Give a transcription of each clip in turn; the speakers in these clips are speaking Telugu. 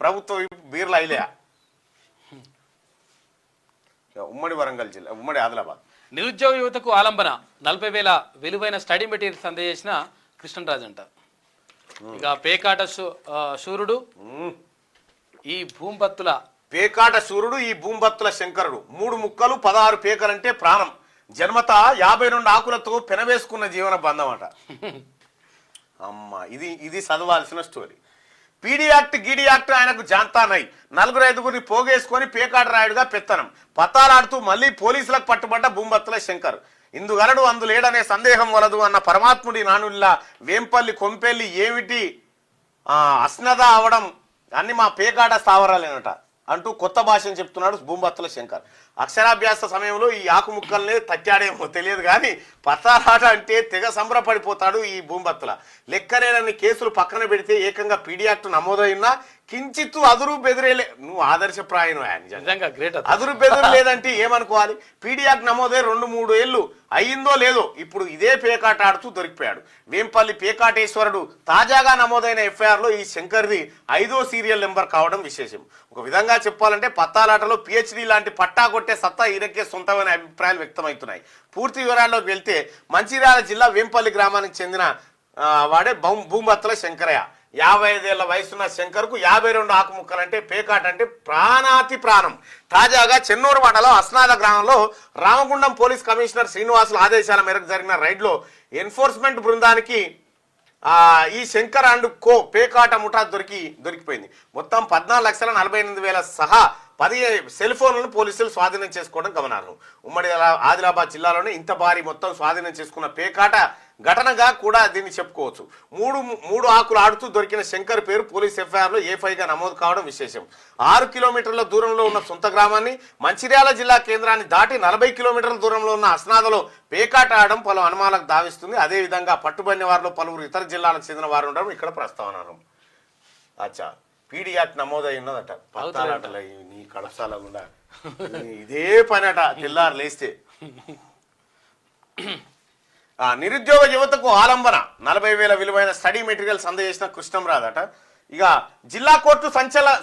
ప్రభుత్వం బీర్లు అయిలే. ఉమ్మడి వరంగల్ జిల్లా, ఉమ్మడి ఆదిలాబాద్. నిరుద్యోగ యువతకు ఆలంబన 40,000 విలువైన స్టడీ మెటీరియల్స్ అందజేసిన కృష్ణరాజు అంట. ఇక పేకాట శూరుడు ఈ భూంబత్తుల పేకాట శూరుడు ఈ భూంబత్తుల శంకరుడు 3 ముక్కలు 16 పేకలంటే ప్రాణం. జన్మత 52 ఆకులతో పెనవేసుకున్న జీవన బంధం అట. అమ్మ ఇది చదవాల్సిన స్టోరీ. పీడీ యాక్ట్ గీడీ యాక్ట్ ఆయనకు జాంతానై 4-5 పోగేసుకొని పేకాట రాయుడుగా పెత్తనం పత్తాలాడుతూ మళ్ళీ పోలీసులకు పట్టుబడ్డ భూంబత్తుల శంకర్. ఇందుగలడు అందులేడనే సందేహం వలదు అన్న పరమాత్ముడి నానుల్లా వేంపల్లి కొంపెల్లి ఏమిటి అస్నద అవడం అన్ని మా పేకాట స్థావరాలేనట అంటూ కొత్త భాషను చెప్తున్నాడు భూంబత్తుల శంకర్. అక్షరాభ్యాస సమయంలో ఈ ఆకుముక్కల్నే తట్టాడేమో తెలియదు కానీ పత్తాలాట అంటే తెగ సంబరపడిపోతాడు ఈ భూంబత్తుల. లెక్కలేనన్ని కేసులు పక్కన పెడితే ఏకంగా పీడీ యాక్ట్ నమోదైనా కించిత్తు అదురు బెదిరేలే. నువ్వు ఆదర్శప్రాయం, నిజంగా గ్రేట్. అదురు బెదురు లేదంటే ఏమనుకోవాలి? పీడీ యాక్ట్ నమోదై 2-3 ఏళ్ళు అయ్యిందో లేదో ఇప్పుడు ఇదే పేకాట ఆడుతూ దొరికిపోయాడు. వేంపల్లి పేకాటేశ్వరుడు. తాజాగా నమోదైన ఎఫ్ఐఆర్లో ఈ శంకర్ది 5వ సీరియల్ నెంబర్ కావడం విశేషం. ఒక విధంగా చెప్పాలంటే పత్తాలాటలో పిహెచ్డి లాంటి పట్టా కొట్టే సత్తా ఈయనకే సొంతమైన అభిప్రాయాలు వ్యక్తమవుతున్నాయి. పూర్తి వివరాల్లోకి వెళ్తే మంచిర్యాల జిల్లా వేంపల్లి గ్రామానికి చెందిన వాడే భూంబత్తుల శంకరయ్య. 55 ఏళ్ల వయసున్న శంకర్కు 52 ఆకుముక్కలంటే పేకాట అంటే ప్రాణాతి ప్రాణం. తాజాగా చెన్నూరు మండలం అస్నాద గ్రామంలో రామగుండం పోలీస్ కమిషనర్ శ్రీనివాసుల ఆదేశాల మేరకు జరిగిన రైడ్లో ఎన్ఫోర్స్మెంట్ బృందానికి ఈ శంకర్ అండ్ కో పేకాట ముఠా దొరికిపోయింది. మొత్తం 14,48,000 సహా 10 సెల్ ఫోన్లను పోలీసులు స్వాధీనం చేసుకోవడం గమనార్హం. ఉమ్మడి ఆదిలాబాద్ జిల్లాలోనే ఇంత భారీ మొత్తం స్వాధీనం చేసుకున్న పేకాట ఘటనగా కూడా దీన్ని చెప్పుకోవచ్చు. 3 ఆకులు ఆడుతూ దొరికిన శంకర్ పేరు పోలీస్ ఎఫ్ఐఆర్లో A5గా నమోదు కావడం విశేషం. 6 కిలోమీటర్ల దూరంలో ఉన్న సొంత గ్రామాన్ని మంచిర్యాల జిల్లా కేంద్రాన్ని దాటి 40 కిలోమీటర్ల దూరంలో ఉన్న అస్నాదలో పేకాట ఆడడం పలు అనుమానాలకు దావిస్తుంది. అదేవిధంగా పట్టుబడిన వారిలో పలువురు ఇతర జిల్లాలకు చెందిన వారు ఉండడం ఇక్కడ ప్రస్తావన. అచ్చా, పీడీ యాక్ట్ నమోదై ఉన్నదట. పత్తాలాటల నీ కడసాల గుండా ఇదే పని అట. తెల్లారు లేస్తే నిరుద్యోగ యువతకు ఆలంబన 40,000 విలువైన స్టడీ మెటీరియల్స్ అందజేసిన కృష్ణంరాజు అట. ఇక జిల్లా కోర్టు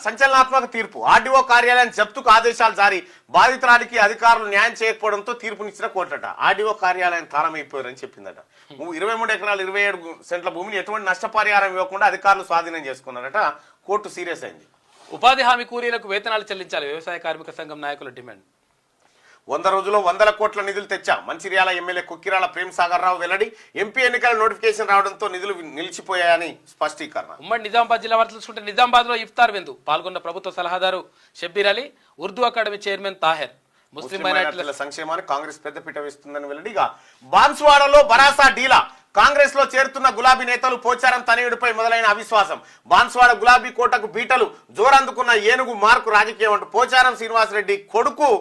సంచలనాత్మక తీర్పు. ఆర్డీఓ కార్యాలయం జప్తుకు ఆదేశాలు జారీ. బాధితురాలికి అధికారులు న్యాయం చేయకపోవడంతో తీర్పునిచ్చిన కోర్టట. ఆర్డీఓ కార్యాలయం తాళమైపోయారని చెప్పిందట. 23 ఎకరాలు 27 సెంట్ల భూమిని ఎటువంటి నష్టపరిహారం ఇవ్వకుండా అధికారులు స్వాధీనం చేసుకున్నారట. కోర్టు సీరియస్ అయింది. ఉపాధి హామీ కూలీలకు వేతనాలు చెల్లించాలి వ్యవసాయ కార్మిక సంఘం నాయకుల డిమాండ్. 100 రోజుల్లో 100 కోట్ల నిధులు తెచ్చా. మంచిర్యాల ఎమ్మెల్యే కొక్కిరాల ప్రేమ్సాగర్ రావు వెల్లడి. ఎంపీ ఎన్నికల నోటిఫికేషన్ రావడంతో నిధులు నిలిచిపోయాయని స్పష్టీకరణ. ఉమ్మడి నిజామాబాద్ జిల్లా వార్తలు చూసుకుంటే నిజామాబాద్ లో ఇఫ్తార్ విందు పాల్గొన్న ప్రభుత్వ సలహాదారు షబ్బీర్ అలీ, ఉర్దూ అకాడమీ చైర్మన్ తాహెర్. ముస్లిం మైనారిటీల సంక్షేమానికి కాంగ్రెస్ పెద్దపీట వేస్తుందని వెల్లడిగా. బాన్సువాడలో భరాసా డీలా. కాంగ్రెస్ లో చేరుతున్న గులాబీ నేతలు పోచారం తనయుడిపై మొదలైన అవిశ్వాసం. బాన్సువాడ గులాబీ కోటకు బీటలు జోరందుకున్న ఏనుగు మార్కు రాజకీయం అంటూ పోచారం శ్రీనివాసరెడ్డి కొడుకు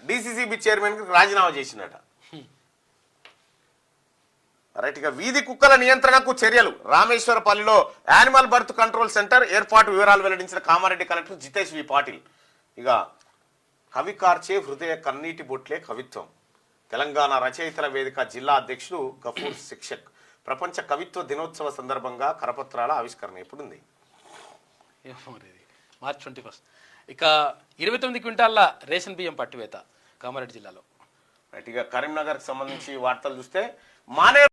డిసిసిబి చైర్మన్ కి రాజీనామా చేసినట. రైట్. ఇక వీధి కుక్కల నియంత్రణకు చర్యలు. రామేశ్వరపల్లిలో యానిమల్ బర్త్ కంట్రోల్ సెంటర్ ఏర్పాటు వివరాలు వెల్లడించిన కామారెడ్డి కలెక్టర్ జితేష్ వి పాటిల్. ఇక కవి కార్చే హృదయ కన్నీటి బొట్లే కవిత్వం. తెలంగాణ రచయితల వేదిక జిల్లా అధ్యక్షుడు గఫూర్ శిక్షక్. ప్రపంచ కవిత్వ దినోత్సవ సందర్భంగా కరపత్రాల ఆవిష్కరణ ఎప్పుడుంది? మార్చి 21. ఇక 29 క్వింటాల్ల రేషన్ బియ్యం పట్టువేత కామారెడ్డి జిల్లాలో. రైట్. ఇక కరీంనగర్ కి సంబంధించి వార్తలు చూస్తే మానే